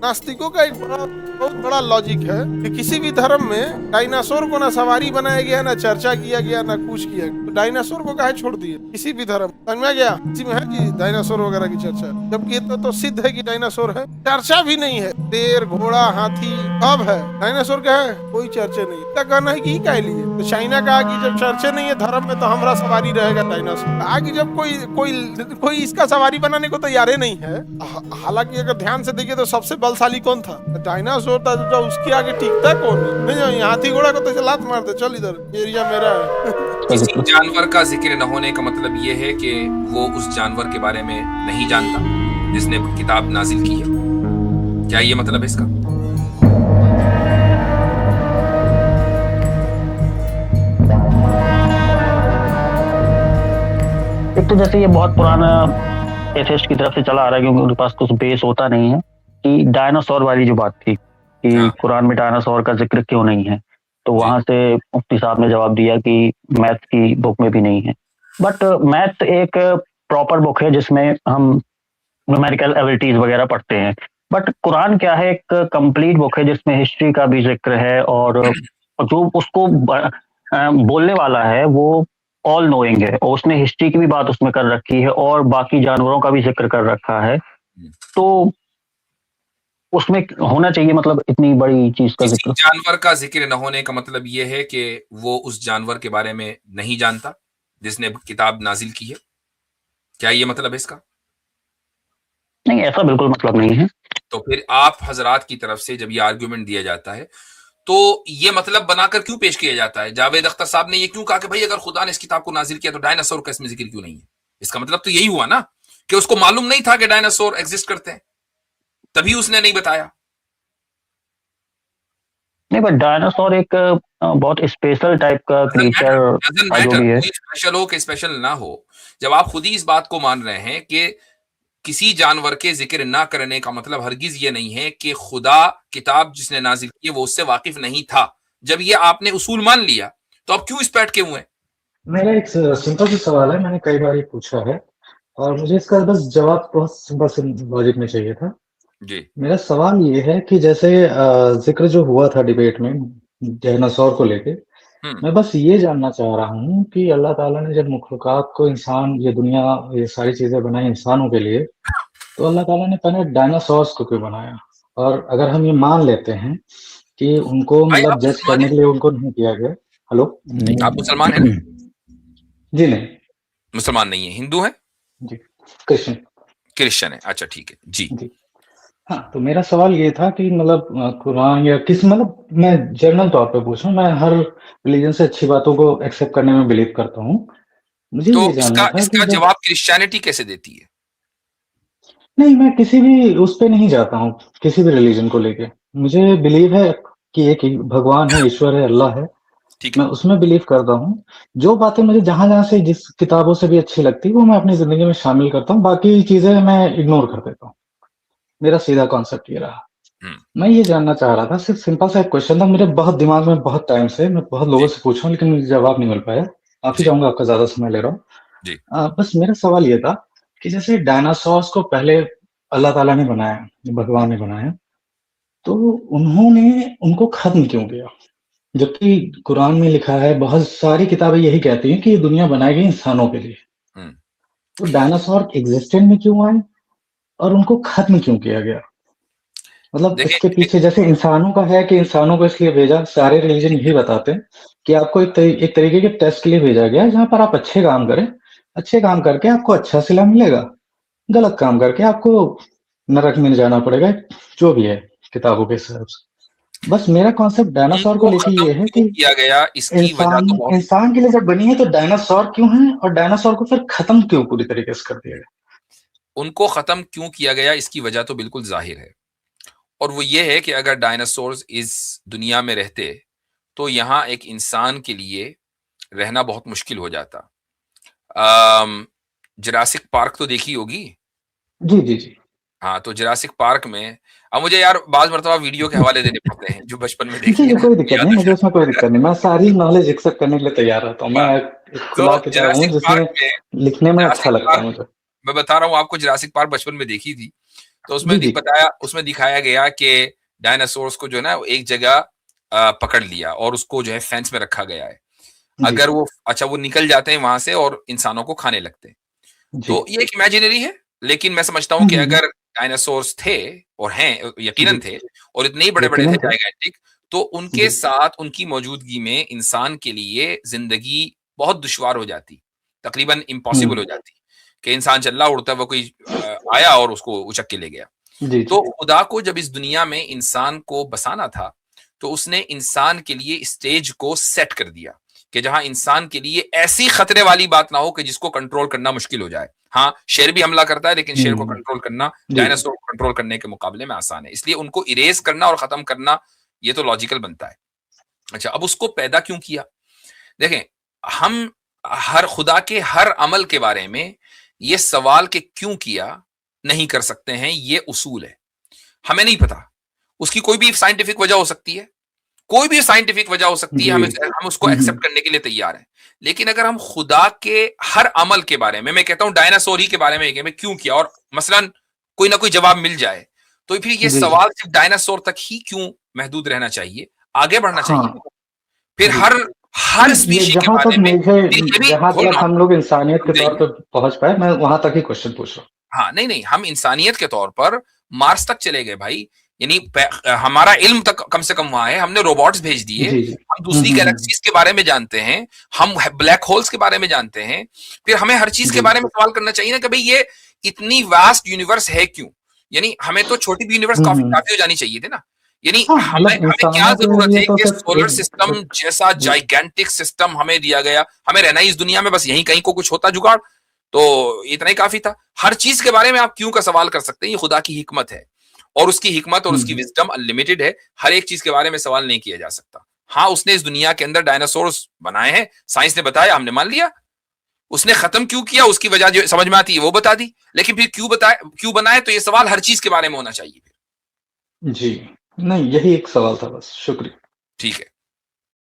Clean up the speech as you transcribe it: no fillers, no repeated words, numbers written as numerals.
नास्तिकों का एक बहुत बड़ा लॉजिक है कि किसी भी धर्म में डायनासोर को ना सवारी बनाया गया, ना चर्चा किया गया, ना कुछ किया गया। तो डायनासोर को काहे छोड़ दिए किसी भी धर्म? समझ में आ गया? किसी में है कि डायनासोर वगैरह की चर्चा? जबकि ये तो सिद्ध है कि डायनासोर है, चर्चा भी नहीं है। शेर, घोड़ा, हाथी सब है, डायनासोर का है कोई चर्चा नहीं। क्या कहना है कि क्या लिए? तो चाइना कहा कि जब चर्चे नहीं है धर्म में तो हमारा सवारी रहेगा डायनासोर। कहा कि जब कोई कोई कोई इसका सवारी बनाने को तैयार ही नहीं है। हालांकि अगर ध्यान से देखिए तो सबसे बलशाली कौन था? डायनासोर था। जो उसके आगे टिकता कौन नहीं? हाथी घोड़ा को तो लात मारते, चल इधर एरिया मेरा है। किसी जानवर का जिक्र न होने का मतलब ये है कि वो उस जानवर के बारे में नहीं जानता जिसने किताब नाजिल की है। क्या ये मतलब है इसका? एक तो जैसे ये बहुत पुराना एथिस्ट की तरफ से चला आ रहा है, क्योंकि उनके पास कुछ बेस होता नहीं है, कि डायनासोर वाली जो बात थी कि कुरान में डायनासोर का जिक्र क्यों नहीं है, तो वहां से मुफ्ती साहब ने जवाब दिया कि मैथ की बुक में भी नहीं है। बट मैथ एक प्रॉपर बुक है जिसमें हम न्यूमेरिकल एबिलिटीज वगैरह पढ़ते हैं। बट कुरान क्या है, एक कंप्लीट बुक है जिसमें हिस्ट्री का भी जिक्र है, और जो उसको बोलने वाला है वो ऑल नोइंग है, और उसने हिस्ट्री की भी बात उसमें कर रखी है और बाकी जानवरों का भी जिक्र कर रखा है। तो उसमें होना चाहिए मतलब इतनी बड़ी चीज का जिक्र। जानवर का जिक्र न होने का मतलब ये है कि वो उस जानवर के बारे में नहीं जानता जिसने किताब नाजिल की है। क्या ये मतलब है इसका? नहीं, ऐसा बिल्कुल मतलब नहीं है। तो फिर आप हजरात की तरफ से जब ये आर्ग्यूमेंट दिया जाता है तो ये मतलब बनाकर क्यों पेश किया जाता है? जावेद अख्तर साहब ने ये क्यों कहा कि भाई अगर खुदा ने इस किताब को नाजिल किया तो डायनासोर का इसमें जिक्र क्यों नहीं है? इसका मतलब तो यही हुआ ना कि उसको मालूम नहीं था कि डायनासोर एग्जिस्ट करते हैं, तभी उसने नहीं बताया। नहीं, बट डायनासोर एक बहुत स्पेशल टाइप का क्रीचर जो भी है। स्पेशल हो कि स्पेशल ना हो, जब आप खुद ही इस बात को मान रहे हैं कि किसी जानवर के जिक्र ना करने का मतलब हरगिज ये नहीं है कि खुदा किताब जिसने नाजिल की वो उससे वाकिफ नहीं था। जब ये आपने उसूल मान लिया तो अब क्यों इस पे अटके हुए हैं? मेरा एक सिंपल सा सवाल है, मैंने कई बार ये पूछा है और मुझे इसका बस जवाब बहुत सिंपल लॉजिक में चाहिए था जी। मेरा सवाल ये है कि जैसे जिक्र जो हुआ था डिबेट में डायनासोर को लेके, मैं बस ये जानना चाह रहा हूँ कि अल्लाह ताला ने जब मखलूकात को इंसान, ये दुनिया, ये सारी चीजें बनाई इंसानों के लिए, तो अल्लाह ताला ने पहले डायनासोर्स को क्यों बनाया? और अगर हम ये मान लेते हैं कि उनको मतलब जज करने के लिए उनको नहीं किया गया। हेलो, आप मुसलमान हैं? जी नहीं, मुसलमान नहीं है, हिंदू हैं? जी क्रिश्चियन। क्रिश्चियन है, अच्छा ठीक है जी। हाँ, तो मेरा सवाल ये था कि मतलब कुरान या किस, मतलब मैं जनरल तौर पे पूछ रहा हूँ, मैं हर रिलीजन से अच्छी बातों को एक्सेप्ट करने में बिलीव करता हूँ। मुझे तो ये जानना था इसका कि जवाब क्रिश्चियनिटी कैसे देती है? नहीं, मैं किसी भी उस पे नहीं जाता हूँ, किसी भी रिलीजन को लेके मुझे बिलीव है कि एक ही भगवान है, ईश्वर है, अल्लाह है, मैं उसमें बिलीव करता हूँ। जो बातें मुझे जहां से जिस किताबों से भी अच्छी लगती है वो मैं अपनी जिंदगी में शामिल करता हूँ, बाकी चीजें मैं इग्नोर कर देता हूँ। मेरा सीधा कॉन्सेप्ट ये रहा। मैं ये जानना चाह रहा था, सिर्फ सिंपल सा एक क्वेश्चन था मेरे बहुत दिमाग में, बहुत टाइम से मैं बहुत लोगों से पूछा हूँ लेकिन मुझे जवाब नहीं मिल पाया। माफी चाहूंगा, आपका ज्यादा समय ले रहा हूँ। बस मेरा सवाल ये था कि जैसे डायनासोर्स को पहले अल्लाह ताला ने बनाया, भगवान ने बनाया, तो उन्होंने उनको खत्म क्यों किया? जबकि कुरान में लिखा है, बहुत सारी किताबें यही कहती हैं कि ये दुनिया बनाई गई इंसानों के लिए। तो डायनासोर एग्जिस्टेंस में क्यों आए और उनको खत्म क्यों किया गया? मतलब इसके पीछे जैसे इंसानों का है कि इंसानों को इसलिए भेजा, सारे रिलीजन यही बताते हैं कि आपको एक तरीके के टेस्ट के लिए भेजा गया जहां पर आप अच्छे काम करें, अच्छे काम करके आपको अच्छा सिला मिलेगा, गलत काम करके आपको नरक में जाना पड़ेगा, जो भी है किताबों के हिसाब से। बस मेरा कॉन्सेप्ट डायनासोर को लेके ये है कि किया गया इसकी वजह तो बहुत... इंसान के लिए जब बनी है तो डायनासोर क्यों है, और डायनासोर को फिर खत्म क्यों पूरी तरीके से कर दिया गया? उनको खत्म क्यों किया गया इसकी वजह तो बिल्कुल जाहिर है, और वो ये है कि अगर डायनासोर्स इस दुनिया में रहते तो यहाँ एक इंसान के लिए रहना बहुत मुश्किल हो जाता। जुरासिक पार्क तो देखी होगी? जी जी जी। हाँ, तो जुरासिक पार्क में, अब मुझे यार बाज मरतबा वीडियो के हवाले देने पड़ते हैं जो बचपन में देखी है। कोई दिक्कत नहीं, मुझे उसमें कोई दिक्कत नहीं, मैं सारी नॉलेज एक्सेप्ट करने के लिए तैयार रहता हूँ। मैं एक खुला किताब हूँ जिसमें लिखने में अच्छा लगता है मुझे। मैं बता रहा हूँ आपको, जुरासिक पार्क बचपन में देखी थी, तो उसमें उसमें दिखाया गया कि डायनासोर्स को जो है ना एक जगह पकड़ लिया और उसको जो है फेंस में रखा गया है। अगर वो वो निकल जाते हैं वहां से और इंसानों को खाने लगते हैं। तो ये एक इमेजिनरी है, लेकिन मैं समझता हूँ कि अगर डायनासोर्स थे और हैं, यकीनन थे, और इतने ही बड़े बड़े थे जायगेंटिक, तो उनके साथ उनकी मौजूदगी में इंसान के लिए जिंदगी बहुत दुश्वार हो जाती, तकरीबन इम्पॉसिबल हो जाती कि इंसान चल रहा उड़ता हुआ कोई आया और उसको उचक के ले गया। तो खुदा को जब इस दुनिया में इंसान को बसाना था तो उसने इंसान के लिए स्टेज को सेट कर दिया कि जहां इंसान के लिए ऐसी खतरे वाली बात ना हो कि जिसको कंट्रोल करना मुश्किल हो जाए। हाँ, शेर भी हमला करता है, लेकिन शेर को कंट्रोल करना डायनासोर को कंट्रोल करने के मुकाबले में आसान है, इसलिए उनको इरेज करना और खत्म करना ये तो लॉजिकल बनता है। अच्छा, अब उसको पैदा क्यों किया? देखें, हम हर खुदा के हर अमल के बारे में ये सवाल कि क्यों किया नहीं कर सकते हैं, ये उसूल है। हमें नहीं पता, उसकी कोई भी साइंटिफिक वजह हो सकती है, कोई भी साइंटिफिक वजह हो सकती है, हम उसको एक्सेप्ट करने के लिए तैयार हैं। लेकिन अगर हम खुदा के हर अमल के बारे में, मैं कहता हूं डायनासोर ही के बारे में क्यों किया, और मसलन कोई ना कोई जवाब मिल जाए, तो फिर ये सवाल सिर्फ डायनासोर तक ही क्यों महदूद रहना चाहिए? आगे बढ़ना चाहिए। फिर हर स्पीशीज के बारे में, जहां तक हम लोग इंसानियत के तौर पर पहुंच पाए, मैं वहां तक ही क्वेश्चन पूछ रहा हूँ। हाँ, नहीं, हम इंसानियत के तौर पर मार्स तक चले गए भाई, यानी हमारा इल्म तक कम से कम वहां है, हमने रोबोट्स भेज दिए, हम दूसरी गैलेक्सीज के बारे में जानते हैं, हम ब्लैक होल्स के बारे में जानते हैं। फिर हमें हर चीज के बारे में सवाल करना चाहिए ना कि भाई ये इतनी वास्ट यूनिवर्स है क्यों? यानी हमें तो छोटी भी यूनिवर्स काफी हो जानी चाहिए थी ना। यानी हमें क्या जरूरत है कि सोलर सिस्टम जैसा जाइगेंटिक सिस्टम हमें दिया गया, हमें रहना ही इस दुनिया में बस यहीं कहीं को कुछ होता जुगाड़, तो इतना ही काफी था। हर चीज के बारे में आप क्यों का सवाल कर सकते हैं, ये खुदा की हिकमत है, और उसकी हिकमत और उसकी विजडम अनलिमिटेड है। हर एक चीज के बारे में सवाल नहीं किया जा सकता। हाँ, उसने इस दुनिया के अंदर डायनासोर्स बनाए हैं, साइंस ने बताया, हमने मान लिया। उसने खत्म क्यों किया, उसकी वजह जो समझ में आती है वो बता दी, लेकिन फिर क्यों बनाए, तो ये सवाल हर चीज के बारे में होना चाहिए। जी नहीं, यही एक सवाल था बस, शुक्रिया। ठीक है।